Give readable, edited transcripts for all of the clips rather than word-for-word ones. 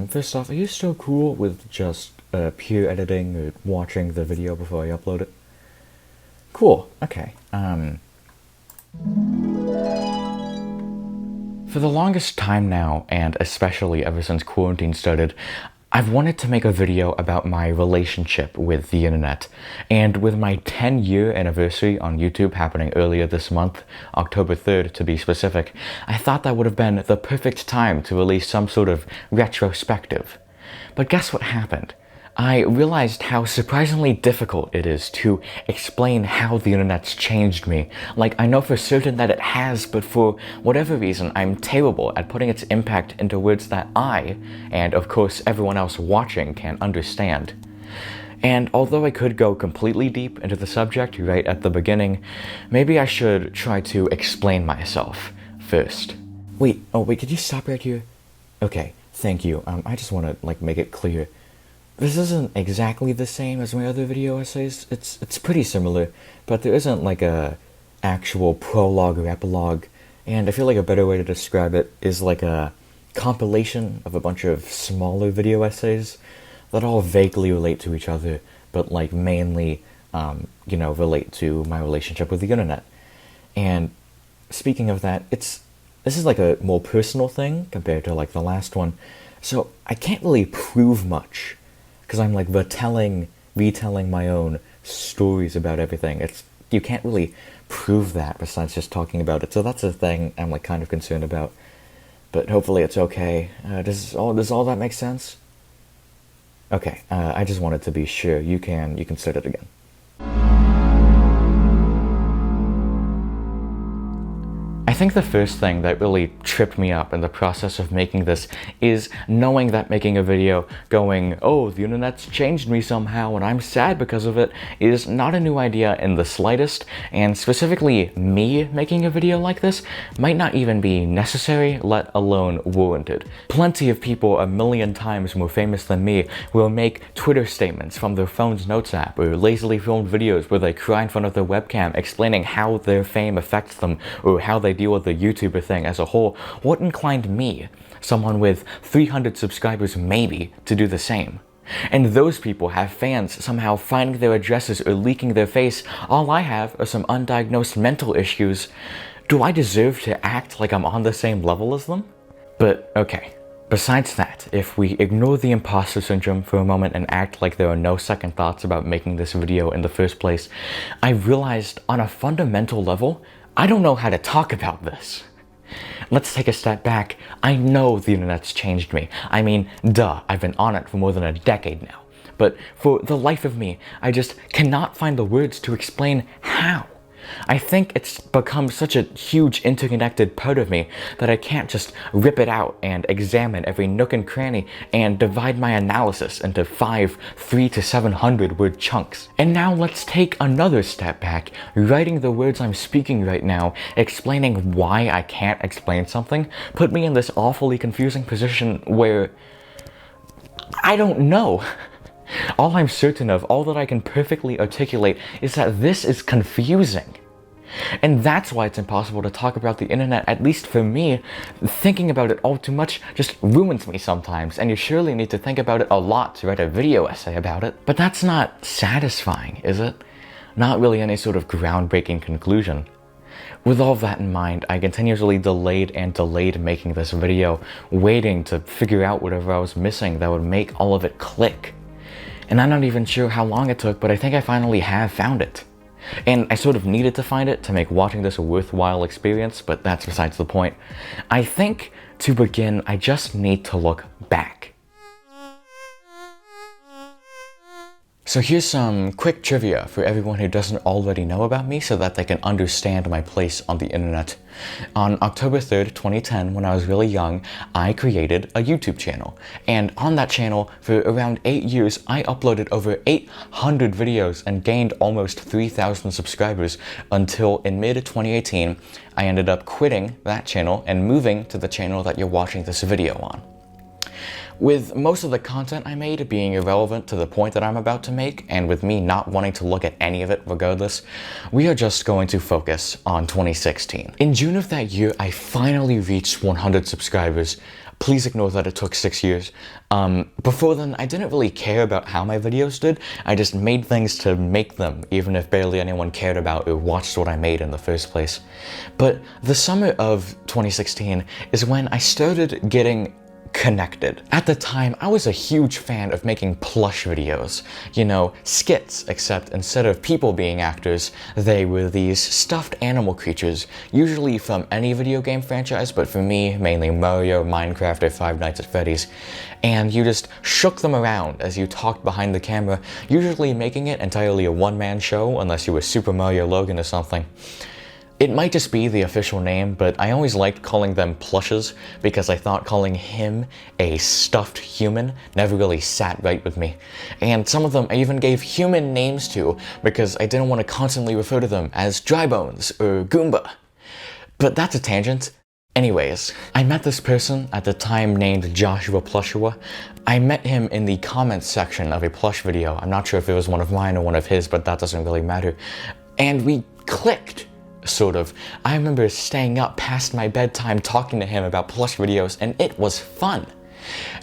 First off, are you still cool with just peer editing or watching the video before I upload it? Cool, okay. For the longest time now, and especially ever since quarantine started, I've wanted to make a video about my relationship with the internet. And with my 10-year anniversary on YouTube happening earlier this month, October 3rd to be specific, I thought that would have been the perfect time to release some sort of retrospective. But guess what happened? I realized how surprisingly difficult it is to explain how the internet's changed me. Like, I know for certain that it has, but for whatever reason, I'm terrible at putting its impact into words that I, and of course everyone else watching, can understand. And although I could go completely deep into the subject right at the beginning, maybe I should try to explain myself first. Wait, could you stop right here? Okay, thank you. I just want to, make it clear. This isn't exactly the same as my other video essays. It's pretty similar, but there isn't a actual prologue or epilogue, and I feel like a better way to describe it is like a compilation of a bunch of smaller video essays that all vaguely relate to each other, but mainly, relate to my relationship with the internet. And speaking of that, this is a more personal thing compared to the last one, so I can't really prove much. Because I'm retelling my own stories about everything. You can't really prove that besides just talking about it. So that's the thing I'm kind of concerned about. But hopefully it's okay. Does all that make sense? Okay, I just wanted to be sure. You can start it again. I think the first thing that really tripped me up in the process of making this is knowing that making a video going, oh, the internet's changed me somehow and I'm sad because of it, is not a new idea in the slightest, and specifically me making a video like this might not even be necessary, let alone warranted. Plenty of people a million times more famous than me will make Twitter statements from their phone's notes app or lazily filmed videos where they cry in front of their webcam explaining how their fame affects them or how they deal with the YouTuber thing as a whole. What inclined me, someone with 300 subscribers maybe, to do the same? And those people have fans somehow finding their addresses or leaking their face. All I have are some undiagnosed mental issues. Do I deserve to act like I'm on the same level as them? But okay, besides that, if we ignore the imposter syndrome for a moment and act like there are no second thoughts about making this video in the first place, I realized on a fundamental level, I don't know how to talk about this. Let's take a step back. I know the internet's changed me. I mean, duh, I've been on it for more than a decade now. But for the life of me, I just cannot find the words to explain how. I think it's become such a huge interconnected part of me that I can't just rip it out and examine every nook and cranny and divide my analysis into 3 to 700 word chunks. And now let's take another step back, writing the words I'm speaking right now, explaining why I can't explain something, put me in this awfully confusing position where I don't know. All I'm certain of, all that I can perfectly articulate, is that this is confusing. And that's why it's impossible to talk about the internet, at least for me. Thinking about it all too much just ruins me sometimes, and you surely need to think about it a lot to write a video essay about it. But that's not satisfying, is it? Not really any sort of groundbreaking conclusion. With all of that in mind, I continuously delayed and delayed making this video, waiting to figure out whatever I was missing that would make all of it click. And I'm not even sure how long it took, but I think I finally have found it. And I sort of needed to find it to make watching this a worthwhile experience, but that's besides the point. I think, to begin, I just need to look back. So here's some quick trivia for everyone who doesn't already know about me so that they can understand my place on the internet. On October 3rd, 2010, when I was really young, I created a YouTube channel. And on that channel, for around 8 years, I uploaded over 800 videos and gained almost 3,000 subscribers until in mid-2018, I ended up quitting that channel and moving to the channel that you're watching this video on. With most of the content I made being irrelevant to the point that I'm about to make, and with me not wanting to look at any of it regardless, we are just going to focus on 2016. In June of that year, I finally reached 100 subscribers, Please ignore that it took 6 years. Before then, I didn't really care about how my videos did. I just made things to make them, even if barely anyone cared about or watched what I made in the first place. But the summer of 2016 is when I started getting connected. At the time, I was a huge fan of making plush videos. You know, skits, except instead of people being actors, they were these stuffed animal creatures, usually from any video game franchise, but for me, mainly Mario, Minecraft, or Five Nights at Freddy's. And you just shook them around as you talked behind the camera, usually making it entirely a one-man show, unless you were Super Mario Logan or something. It might just be the official name, but I always liked calling them plushes because I thought calling him a stuffed human never really sat right with me. And some of them I even gave human names to because I didn't want to constantly refer to them as Drybones or Goomba. But that's a tangent. Anyways, I met this person at the time named Joshua Plushua. I met him in the comments section of a plush video. I'm not sure if it was one of mine or one of his, but that doesn't really matter. And we clicked. Sort of. I remember staying up past my bedtime talking to him about plush videos, and it was fun.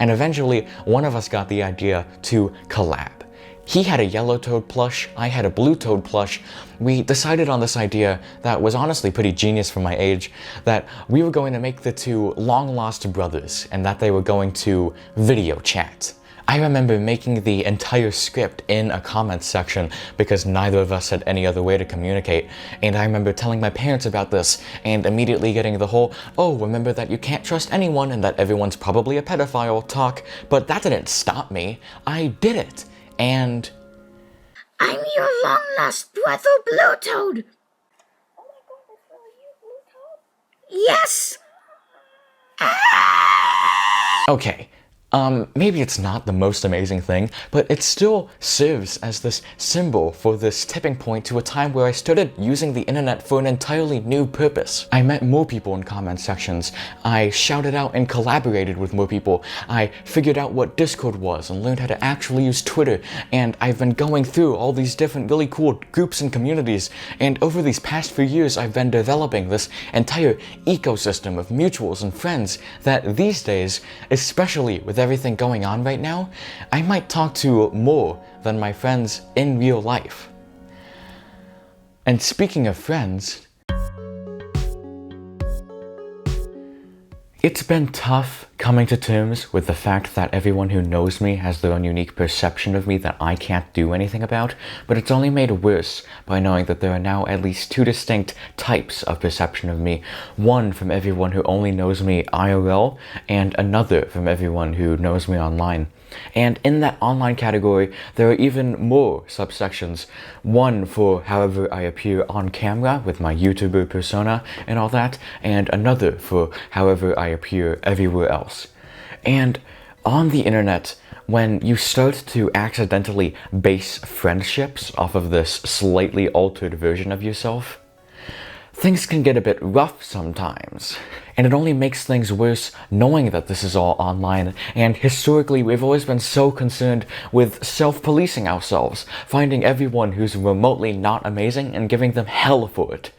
And eventually, one of us got the idea to collab. He had a yellow toad plush, I had a blue toad plush. We decided on this idea that was honestly pretty genius for my age, that we were going to make the two long-lost brothers, and that they were going to video chat. I remember making the entire script in a comments section because neither of us had any other way to communicate, and I remember telling my parents about this and immediately getting the whole, oh, remember that you can't trust anyone and that everyone's probably a pedophile talk, but that didn't stop me. I did it, and... I'm your long-lost brother, Blue Toad. Oh my god, that's really you, Blue Toad? Yes! Okay. Maybe it's not the most amazing thing, but it still serves as this symbol for this tipping point to a time where I started using the internet for an entirely new purpose. I met more people in comment sections, I shouted out and collaborated with more people, I figured out what Discord was and learned how to actually use Twitter, and I've been going through all these different really cool groups and communities, and over these past few years I've been developing this entire ecosystem of mutuals and friends that these days, especially with everything going on right now, I might talk to more than my friends in real life. And speaking of friends, it's been tough coming to terms with the fact that everyone who knows me has their own unique perception of me that I can't do anything about, but it's only made worse by knowing that there are now at least two distinct types of perception of me. One from everyone who only knows me IRL, and another from everyone who knows me online. And in that online category, there are even more subsections. One for however I appear on camera with my YouTuber persona and all that, and another for however I appear everywhere else. And on the internet, when you start to accidentally base friendships off of this slightly altered version of yourself, things can get a bit rough sometimes. And it only makes things worse knowing that this is all online, and historically we've always been so concerned with self-policing ourselves, finding everyone who's remotely not amazing and giving them hell for it.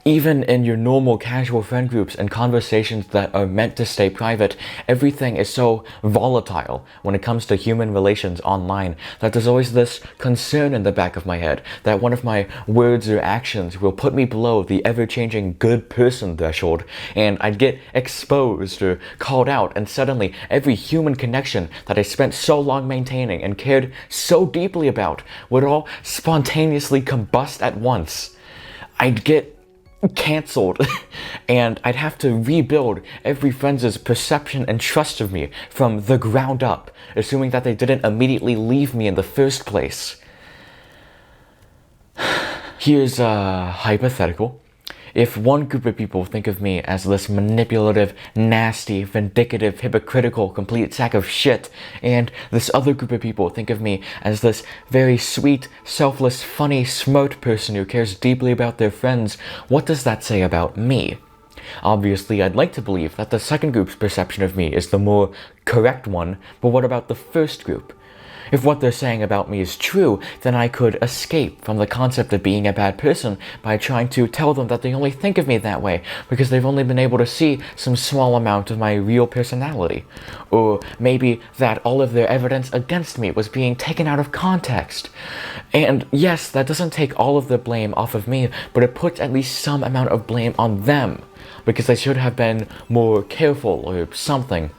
Even in your normal casual friend groups and conversations that are meant to stay private, everything is so volatile when it comes to human relations online that there's always this concern in the back of my head that one of my words or actions will put me below the ever-changing good person threshold, and I'd get exposed or called out, and suddenly every human connection that I spent so long maintaining and cared so deeply about would all spontaneously combust at once. I'd get cancelled and I'd have to rebuild every friend's perception and trust of me from the ground up, assuming that they didn't immediately leave me in the first place. Here's a hypothetical. If one group of people think of me as this manipulative, nasty, vindictive, hypocritical, complete sack of shit, and this other group of people think of me as this very sweet, selfless, funny, smart person who cares deeply about their friends, what does that say about me? Obviously, I'd like to believe that the second group's perception of me is the more correct one, but what about the first group? If what they're saying about me is true, then I could escape from the concept of being a bad person by trying to tell them that they only think of me that way because they've only been able to see some small amount of my real personality. Or maybe that all of their evidence against me was being taken out of context. And yes, that doesn't take all of the blame off of me, but it puts at least some amount of blame on them because they should have been more careful or something.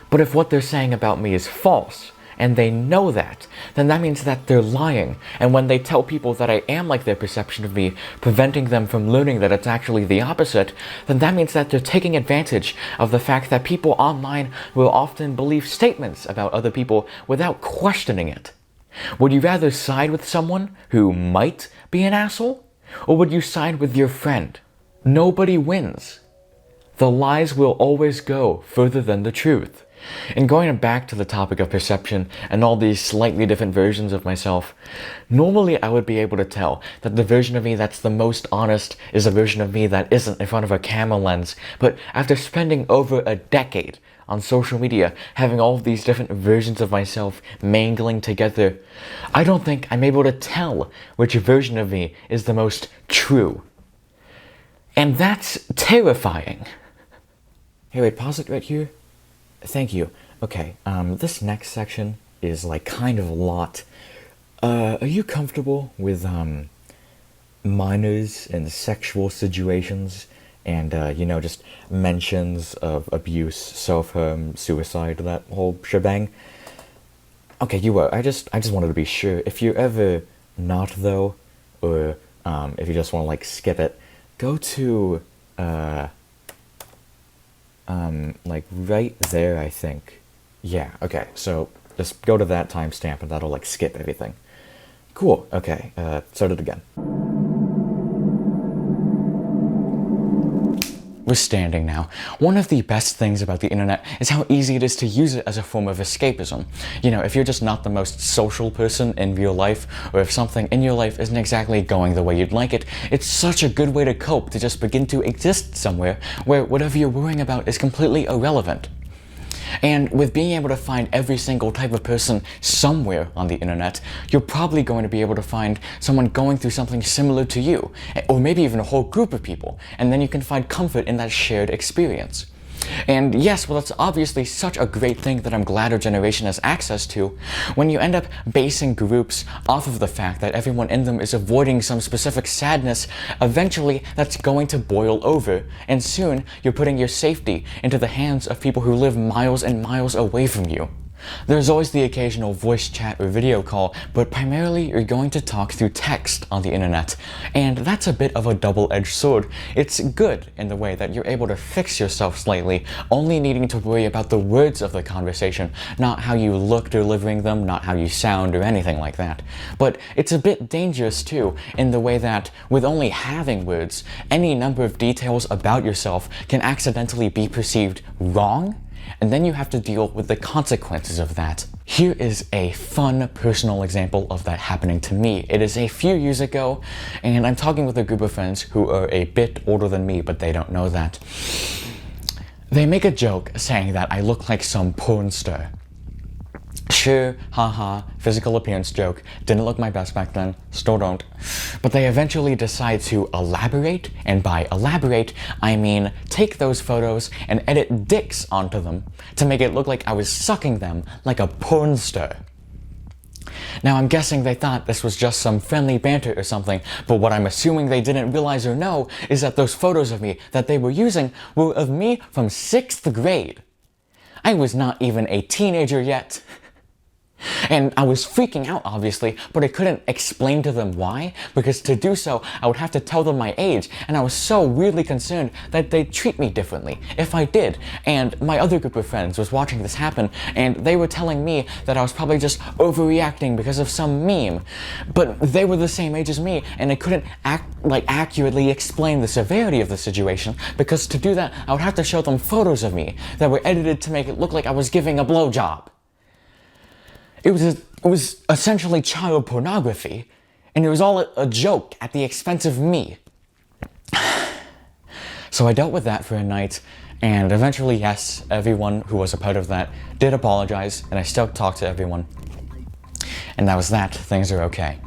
But if what they're saying about me is false, and they know that, then that means that they're lying. And when they tell people that I am like their perception of me, preventing them from learning that it's actually the opposite, then that means that they're taking advantage of the fact that people online will often believe statements about other people without questioning it. Would you rather side with someone who might be an asshole? Or would you side with your friend? Nobody wins. The lies will always go further than the truth. And going back to the topic of perception and all these slightly different versions of myself, normally I would be able to tell that the version of me that's the most honest is a version of me that isn't in front of a camera lens. But after spending over a decade on social media, having all of these different versions of myself mangling together, I don't think I'm able to tell which version of me is the most true. And that's terrifying. Hey, wait, pause it right here. Thank you. Okay, this next section is like kind of a lot. Are you comfortable with minors in sexual situations and just mentions of abuse, self-harm, suicide, that whole shebang? Okay, you were. I just wanted to be sure. If you're ever not though, or if you just want to like skip it, go to like right there, I think. Yeah, okay, so just go to that timestamp and that'll like skip everything. Cool, okay, start it again. We're standing now. One of the best things about the internet is how easy it is to use it as a form of escapism. You know, if you're just not the most social person in real life, or if something in your life isn't exactly going the way you'd like it, it's such a good way to cope, to just begin to exist somewhere where whatever you're worrying about is completely irrelevant. And with being able to find every single type of person somewhere on the internet, you're probably going to be able to find someone going through something similar to you, or maybe even a whole group of people, and then you can find comfort in that shared experience. And yes, well, that's obviously such a great thing that I'm glad our generation has access to. When you end up basing groups off of the fact that everyone in them is avoiding some specific sadness, eventually that's going to boil over, and soon you're putting your safety into the hands of people who live miles and miles away from you. There's always the occasional voice chat or video call, but primarily you're going to talk through text on the internet. And that's a bit of a double-edged sword. It's good in the way that you're able to fix yourself slightly, only needing to worry about the words of the conversation, not how you look delivering them, not how you sound or anything like that. But it's a bit dangerous too, in the way that with only having words, any number of details about yourself can accidentally be perceived wrong, and then you have to deal with the consequences of that. Here is a fun personal example of that happening to me. It is a few years ago, and I'm talking with a group of friends who are a bit older than me, but they don't know that. They make a joke saying that I look like some porn star. Sure, haha, physical appearance joke, didn't look my best back then, still don't. But they eventually decide to elaborate, and by elaborate, I mean take those photos and edit dicks onto them to make it look like I was sucking them like a porn star. Now I'm guessing they thought this was just some friendly banter or something, but what I'm assuming they didn't realize or know is that those photos of me that they were using were of me from 6th grade. I was not even a teenager yet. And I was freaking out, obviously, but I couldn't explain to them why, because to do so, I would have to tell them my age, and I was so weirdly concerned that they'd treat me differently if I did. And my other group of friends was watching this happen, and they were telling me that I was probably just overreacting because of some meme. But they were the same age as me, and I couldn't accurately explain the severity of the situation, because to do that, I would have to show them photos of me that were edited to make it look like I was giving a blowjob. It was essentially child pornography, and it was all a joke at the expense of me. So I dealt with that for a night, And eventually, yes, everyone who was a part of that did apologize, and I still talk to everyone. And that was that. Things are okay.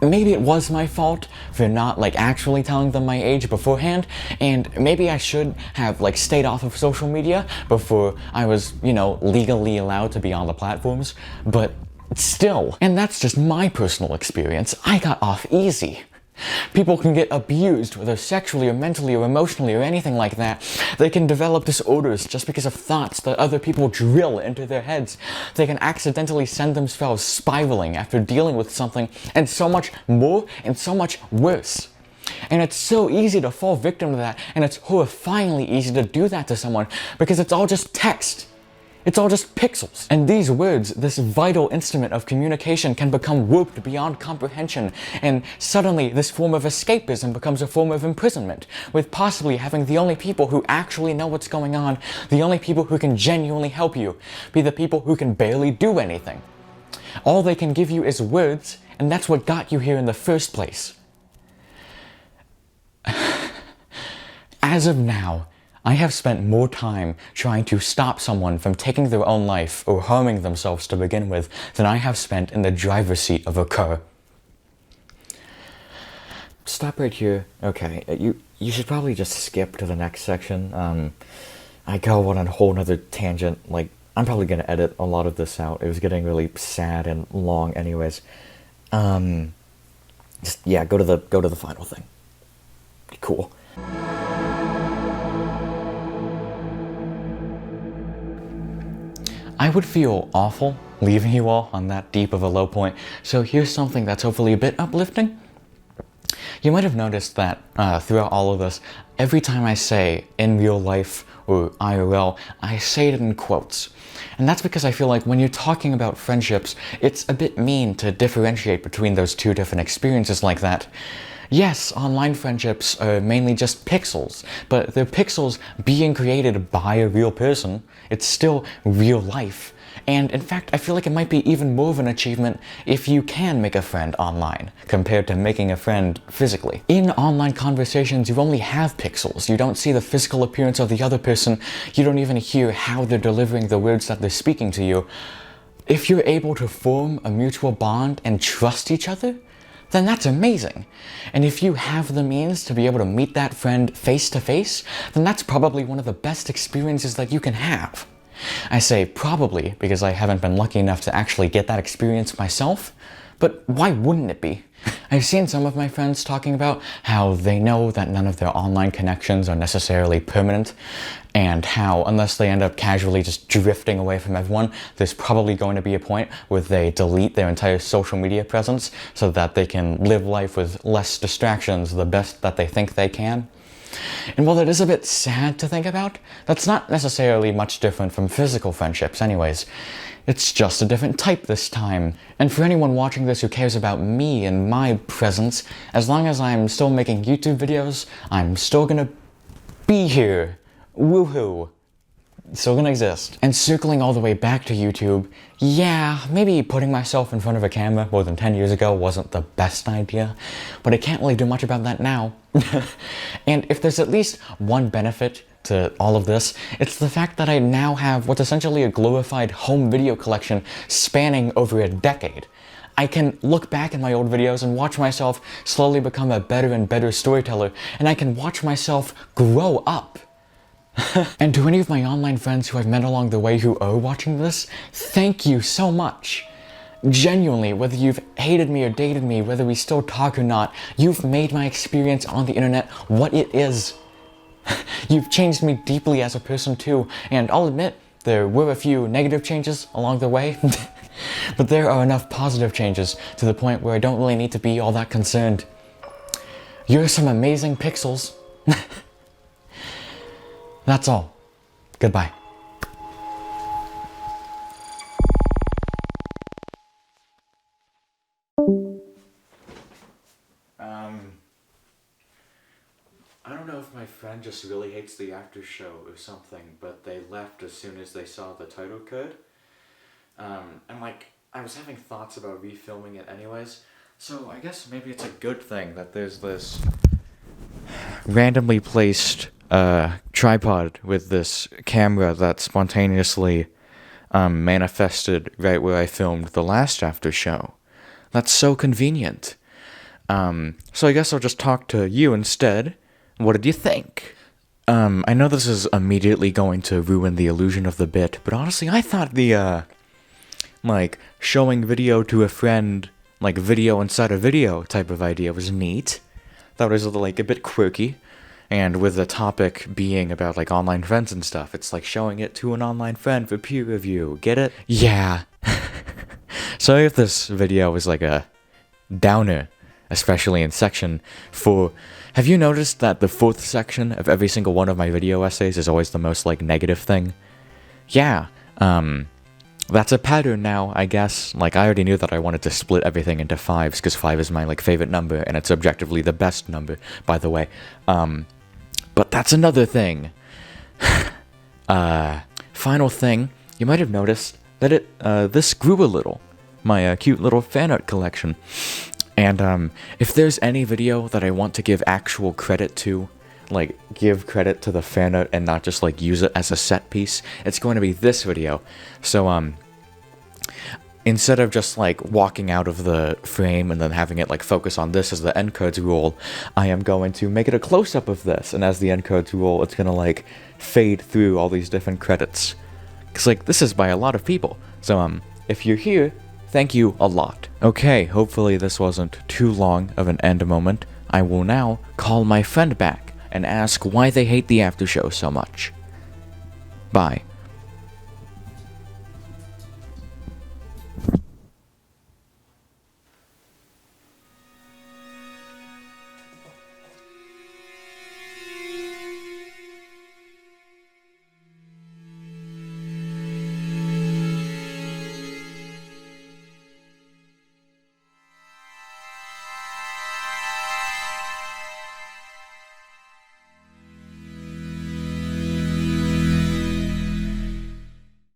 Maybe it was my fault for not actually telling them my age beforehand, and maybe I should have stayed off of social media before I was, legally allowed to be on the platforms, but still. And that's just my personal experience. I got off easy. People can get abused, whether sexually or mentally or emotionally or anything like that. They can develop disorders just because of thoughts that other people drill into their heads. They can accidentally send themselves spiraling after dealing with something, and so much more and so much worse. And it's so easy to fall victim to that, and it's horrifyingly easy to do that to someone because it's all just text. It's all just pixels. And these words, this vital instrument of communication, can become warped beyond comprehension, and suddenly this form of escapism becomes a form of imprisonment, with possibly having the only people who actually know what's going on, the only people who can genuinely help you, be the people who can barely do anything. All they can give you is words, and that's what got you here in the first place. As of now, I have spent more time trying to stop someone from taking their own life or harming themselves to begin with than I have spent in the driver's seat of a car. Stop right here. Okay, you should probably just skip to the next section. I go on a whole nother tangent. I'm probably gonna edit a lot of this out. It was getting really sad and long anyways. Just go to the final thing. Cool. I would feel awful leaving you all on that deep of a low point, so here's something that's hopefully a bit uplifting. You might have noticed that throughout all of this, every time I say in real life or IRL, I say it in quotes. And that's because I feel like when you're talking about friendships, it's a bit mean to differentiate between those two different experiences like that. Yes, online friendships are mainly just pixels, but they're pixels being created by a real person. It's still real life. And in fact, I feel like it might be even more of an achievement if you can make a friend online, compared to making a friend physically. In online conversations, you only have pixels. You don't see the physical appearance of the other person. You don't even hear how they're delivering the words that they're speaking to you. If you're able to form a mutual bond and trust each other, then that's amazing. And if you have the means to be able to meet that friend face to face, then that's probably one of the best experiences that you can have. I say probably because I haven't been lucky enough to actually get that experience myself, but why wouldn't it be? I've seen some of my friends talking about how they know that none of their online connections are necessarily permanent, and how unless they end up casually just drifting away from everyone, there's probably going to be a point where they delete their entire social media presence so that they can live life with less distractions the best that they think they can. And while that is a bit sad to think about, that's not necessarily much different from physical friendships anyways. It's just a different type this time. And for anyone watching this who cares about me and my presence, as long as I'm still making YouTube videos, I'm still gonna be here. Woohoo. Still gonna exist. And circling all the way back to YouTube, yeah, maybe putting myself in front of a camera more than 10 years ago wasn't the best idea, but I can't really do much about that now. And if there's at least one benefit to all of this, it's the fact that I now have what's essentially a glorified home video collection spanning over a decade. I can look back at my old videos and watch myself slowly become a better and better storyteller, and I can watch myself grow up. And to any of my online friends who I've met along the way who are watching this, thank you so much. Genuinely, whether you've hated me or dated me, whether we still talk or not, you've made my experience on the internet what it is. You've changed me deeply as a person too, and I'll admit, there were a few negative changes along the way, but there are enough positive changes to the point where I don't really need to be all that concerned. You're some amazing pixels. That's all. Goodbye. I don't know if my friend just really hates the Aftershow or something, but they left as soon as they saw the title card. And I was having thoughts about refilming it anyways, so I guess maybe it's a good thing that there's this randomly placed tripod with this camera that spontaneously manifested right where I filmed the last after show. That's so convenient. So I guess I'll just talk to you instead. What did you think? I know this is immediately going to ruin the illusion of the bit, but honestly, I thought the, like, showing video to a friend, like, video inside a video type of idea was neat. That was, like, a bit quirky. And with the topic being about, like, online friends and stuff, it's like showing it to an online friend for peer review. Get it? Yeah. Sorry if this video is, like, a downer, especially in section 4. Have you noticed that the 4th section of every single one of my video essays is always the most, like, negative thing? Yeah, that's a pattern now, I guess. Like, I already knew that I wanted to split everything into 5s, because 5 is my, like, favorite number, and it's objectively the best number, by the way. But that's another thing. Final thing, you might have noticed that this grew a little. My, cute little fan art collection. And, if there's any video that I want to give actual credit to, like, give credit to the fan art and not just, like, use it as a set piece, it's going to be this video. So, instead of just, like, walking out of the frame and then having it, like, focus on this as the end cards roll, I am going to make it a close-up of this, and as the end cards roll, it's gonna, like, fade through all these different credits. Because, like, this is by a lot of people. So, if you're here, thank you a lot. Okay, hopefully this wasn't too long of an end moment. I will now call my friend back and ask why they hate the after show so much. Bye.